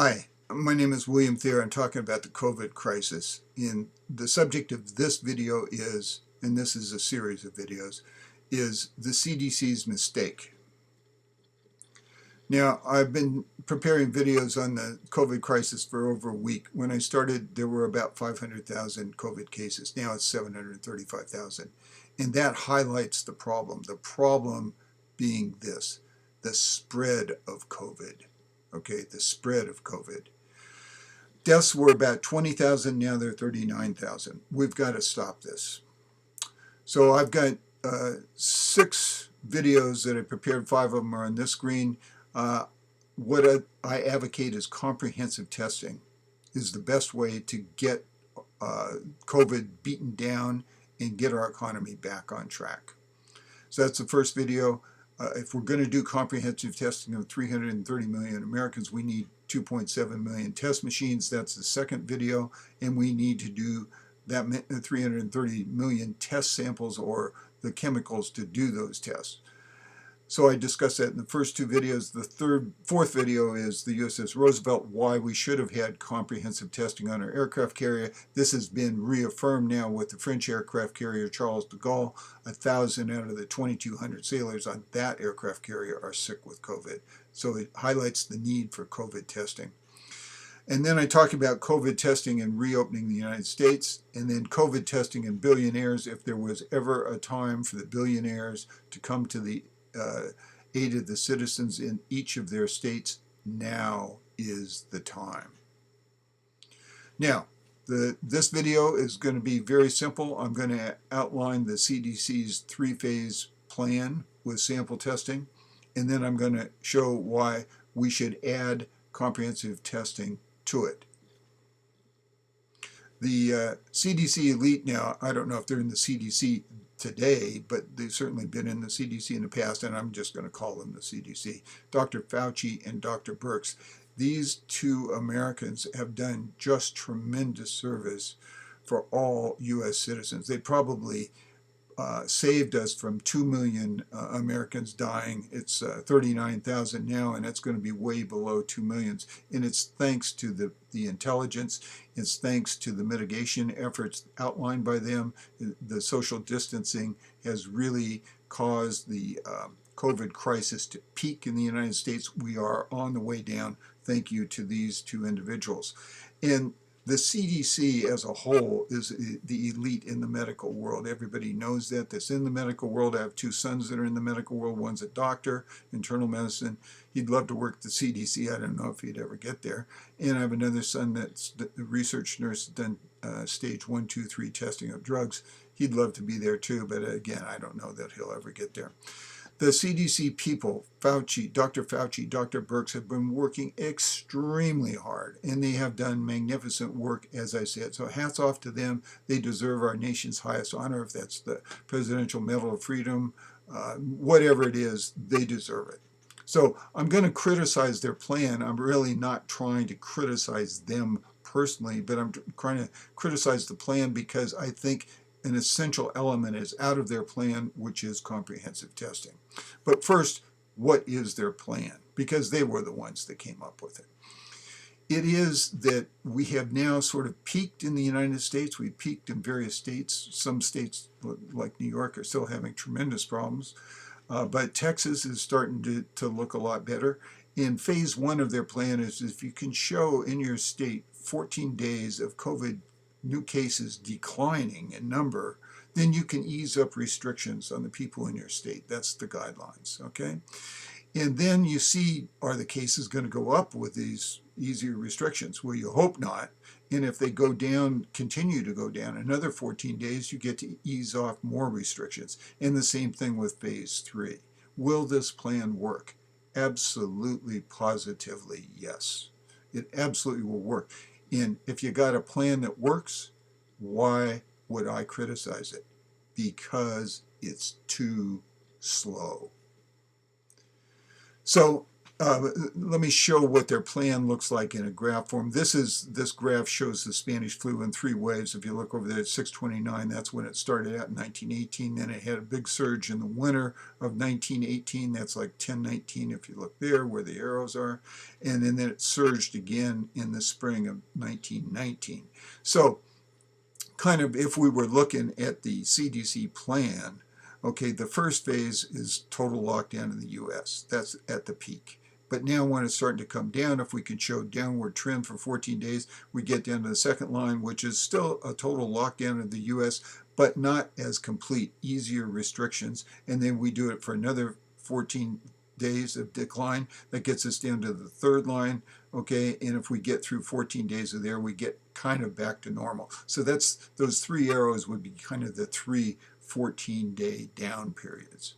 Hi, my name is William Thayer. I'm talking about the COVID crisis. And the subject of this video is, and this is a series of videos, is the CDC's mistake. Now, I've been preparing videos on the COVID crisis for over a week. When I started, there were about 500,000 COVID cases. Now it's 735,000. And that highlights the problem. The problem being this, the spread of COVID. Okay, the spread of COVID. Deaths were about 20,000, now they're 39,000. We've got to stop this. So I've got 6 videos that I prepared. 5 of them are on this screen. What I advocate is comprehensive testing is the best way to get COVID beaten down and get our economy back on track. So that's the first video. If we're going to do comprehensive testing of 330 million Americans, we need 2.7 million test machines. That's the second video, and we need to do that 330 million test samples or the chemicals to do those tests. So I discussed that in the first 2 videos. The fourth video is the USS Roosevelt, why we should have had comprehensive testing on our aircraft carrier. This has been reaffirmed now with the French aircraft carrier Charles de Gaulle. 1,000 out of the 2,200 sailors on that aircraft carrier are sick with COVID. So it highlights the need for COVID testing. And then I talk about COVID testing and reopening the United States, and then COVID testing and billionaires. If there was ever a time for the billionaires to come to the aid of the citizens in each of their states, now is the time. Now, this video is going to be very simple. I'm going to outline the CDC's 3-phase plan with sample testing, and then I'm going to show why we should add comprehensive testing to it. The CDC elite now, I don't know if they're in the CDC today, but they've certainly been in the CDC in the past, and I'm just going to call them the CDC. Dr. Fauci and Dr. Birx. These 2 Americans have done just tremendous service for all U.S. citizens. They probably saved us from 2 million Americans dying. It's 39,000 now, and it's going to be way below 2 million. And it's thanks to the intelligence. It's thanks to the mitigation efforts outlined by them. The social distancing has really caused the COVID crisis to peak in the United States. We are on the way down. Thank you to these 2 individuals. And the CDC as a whole is the elite in the medical world. Everybody knows that. That's in the medical world. I have 2 sons that are in the medical world. One's a doctor, internal medicine. He'd love to work at the CDC. I don't know if he'd ever get there. And I have another son that's the research nurse, done stage 1, 2, 3 testing of drugs. He'd love to be there too, but again, I don't know that he'll ever get there. The CDC people, Fauci, Dr. Birx, have been working extremely hard, and they have done magnificent work, as I said. So hats off to them. They deserve our nation's highest honor, if that's the Presidential Medal of Freedom, whatever it is, they deserve it. So I'm going to criticize their plan. I'm really not trying to criticize them personally, but I'm trying to criticize the plan because I think an essential element is out of their plan, which is comprehensive testing. But first, what is their plan? Because they were the ones that came up with it. It is that we have now sort of peaked in the United States. We've peaked in various states. Some states, like New York, are still having tremendous problems. But Texas is starting to look a lot better. And phase 1 of their plan is if you can show in your state 14 days of COVID new cases declining in number, then you can ease up restrictions on the people in your state. That's the guidelines, okay? And then you see, are the cases going to go up with these easier restrictions? Well, you hope not. And if they go down, continue to go down another 14 days, you get to ease off more restrictions. And the same thing with phase 3. Will this plan work? Absolutely, positively, yes. It absolutely will work. And if you got a plan that works, why would I criticize it? Because it's too slow. So let me show what their plan looks like in a graph form. This graph shows the Spanish flu in 3 waves. If you look over there at 629, that's when it started out in 1918. Then it had a big surge in the winter of 1918. That's like 1019 if you look there where the arrows are. And then it surged again in the spring of 1919. So kind of if we were looking at the CDC plan, okay, the first phase is total lockdown in the U.S. That's at the peak. But now when it's starting to come down, if we can show downward trend for 14 days, we get down to the second line, which is still a total lockdown of the U.S., but not as complete, easier restrictions. And then we do it for another 14 days of decline. That gets us down to the third line, okay? And if we get through 14 days of there, we get kind of back to normal. So that's those 3 arrows would be kind of the 3 14-day down periods.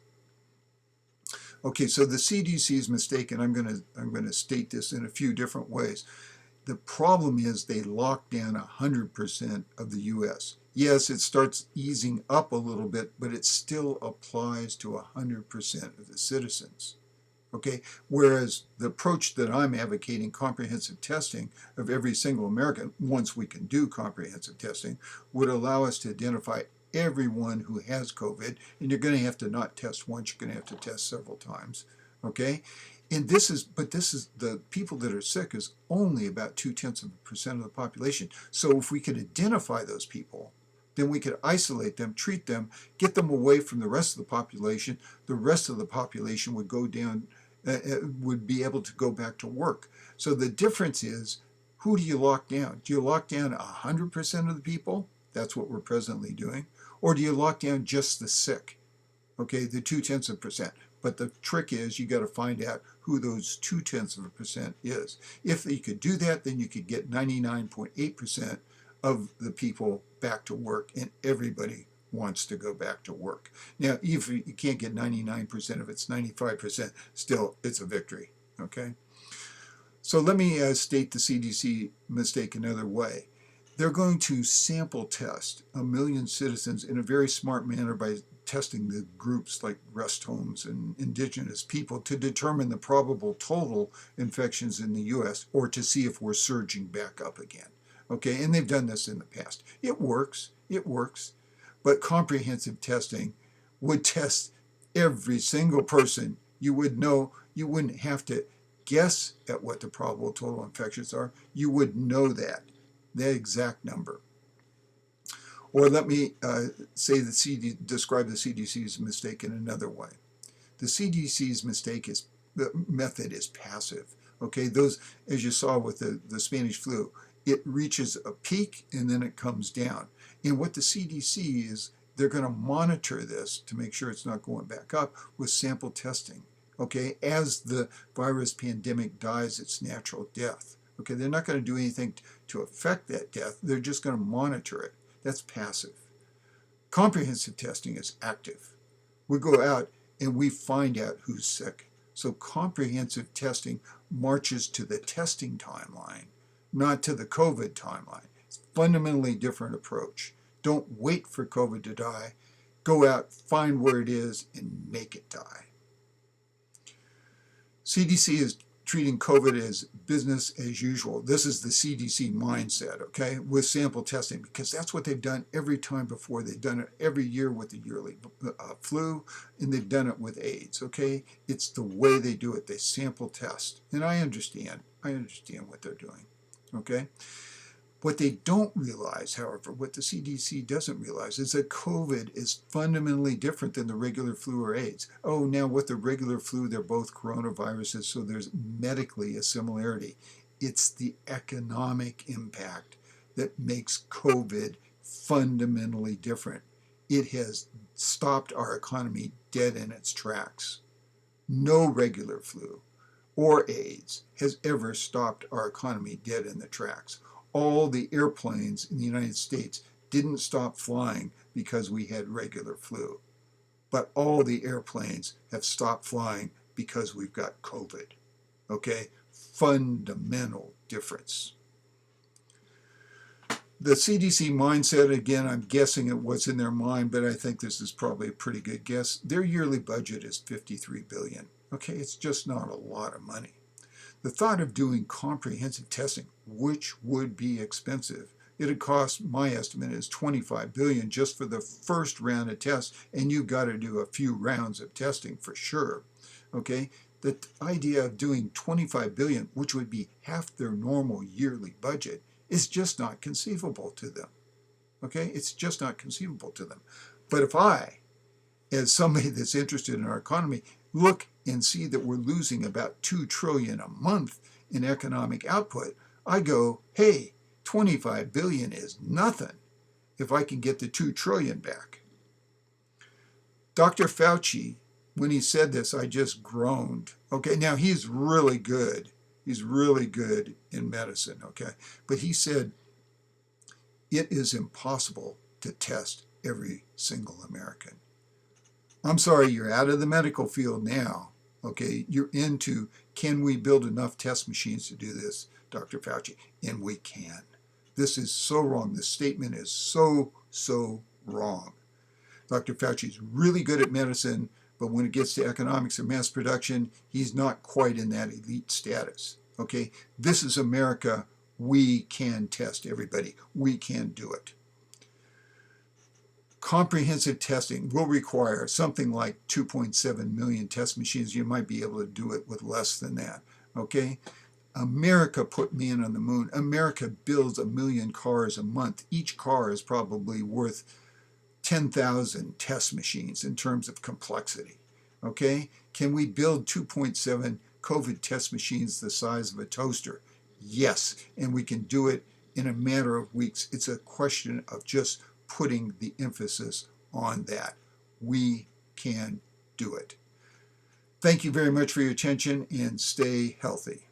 Okay, so the CDC is mistaken. I'm going to state this in a few different ways. The problem is they lock down 100% of the U.S. Yes, it starts easing up a little bit, but it still applies to 100% of the citizens. Okay, whereas the approach that I'm advocating, comprehensive testing of every single American, once we can do comprehensive testing, would allow us to identify everyone who has COVID, and you're going to have to not test once, you're going to have to test several times, okay? And this is the people that are sick is only about 0.2% of the population. So if we could identify those people, then we could isolate them, treat them, get them away from the rest of the population. The rest of the population would go down, would be able to go back to work. So the difference is, who do you lock down? Do you lock down 100% of the people? That's what we're presently doing. Or do you lock down just the sick? Okay, the 0.2%. But the trick is you got to find out who those 0.2% is. If you could do that, then you could get 99.8% of the people back to work, and everybody wants to go back to work. Now, if you can't get 99% of it's 95%, still it's a victory. Okay? So let me state the CDC mistake another way. They're going to sample test 1 million citizens in a very smart manner by testing the groups like rest homes and indigenous people to determine the probable total infections in the U.S. or to see if we're surging back up again. Okay, and they've done this in the past. It works, but comprehensive testing would test every single person. You would know, you wouldn't have to guess at what the probable total infections are. You would know that exact number. Or let me describe the CDC's mistake in another way. The CDC's method is passive. Okay, those, as you saw with the Spanish flu, it reaches a peak and then it comes down. And what the CDC is, they're going to monitor this to make sure it's not going back up with sample testing. Okay, as the virus pandemic dies its natural death. Okay, they're not going to do anything to affect that death. They're just going to monitor it. That's passive. Comprehensive testing is active. We go out and we find out who's sick. So comprehensive testing marches to the testing timeline, not to the COVID timeline. It's a fundamentally different approach. Don't wait for COVID to die. Go out, find where it is, and make it die. CDC is treating COVID as business as usual. This is the CDC mindset, okay, with sample testing, because that's what they've done every time before. They've done it every year with the yearly flu, and they've done it with AIDS, okay? It's the way they do it. They sample test. And I understand what they're doing, okay? What they don't realize, however, what the CDC doesn't realize is that COVID is fundamentally different than the regular flu or AIDS. Oh, now with the regular flu, they're both coronaviruses, so there's medically a similarity. It's the economic impact that makes COVID fundamentally different. It has stopped our economy dead in its tracks. No regular flu or AIDS has ever stopped our economy dead in the tracks. All the airplanes in the United States didn't stop flying because we had regular flu. But all the airplanes have stopped flying because we've got COVID. Okay? Fundamental difference. The CDC mindset, again, I'm guessing at what's in their mind, but I think this is probably a pretty good guess. Their yearly budget is $53 billion. Okay, it's just not a lot of money. The thought of doing comprehensive testing, which would be expensive, it'd cost, my estimate is 25 billion just for the first round of tests, and you've got to do a few rounds of testing for sure. Okay, the idea of doing 25 billion, which would be half their normal yearly budget, is just not conceivable to them. Okay, it's just not conceivable to them. But if I, as somebody that's interested in our economy, look and see that we're losing about 2 trillion a month in economic output, I go, hey, 25 billion is nothing if I can get the 2 trillion back. Dr. Fauci, when he said this, I just groaned. Okay, now he's really good. He's really good in medicine, okay? But he said it is impossible to test every single American. I'm sorry, you're out of the medical field now. Okay, you're into, can we build enough test machines to do this, Dr. Fauci? And we can. This is so wrong. This statement is so wrong. Dr. Fauci is really good at medicine, but when it gets to economics and mass production, he's not quite in that elite status. Okay, this is America. We can test everybody. We can do it. Comprehensive testing will require something like 2.7 million test machines. You might be able to do it with less than that. Okay? America put man on the moon. America builds 1 million cars a month. Each car is probably worth 10,000 test machines in terms of complexity. Okay? Can we build 2.7 COVID test machines the size of a toaster? Yes, and we can do it in a matter of weeks. It's a question of just putting the emphasis on that. We can do it. Thank you very much for your attention, and stay healthy.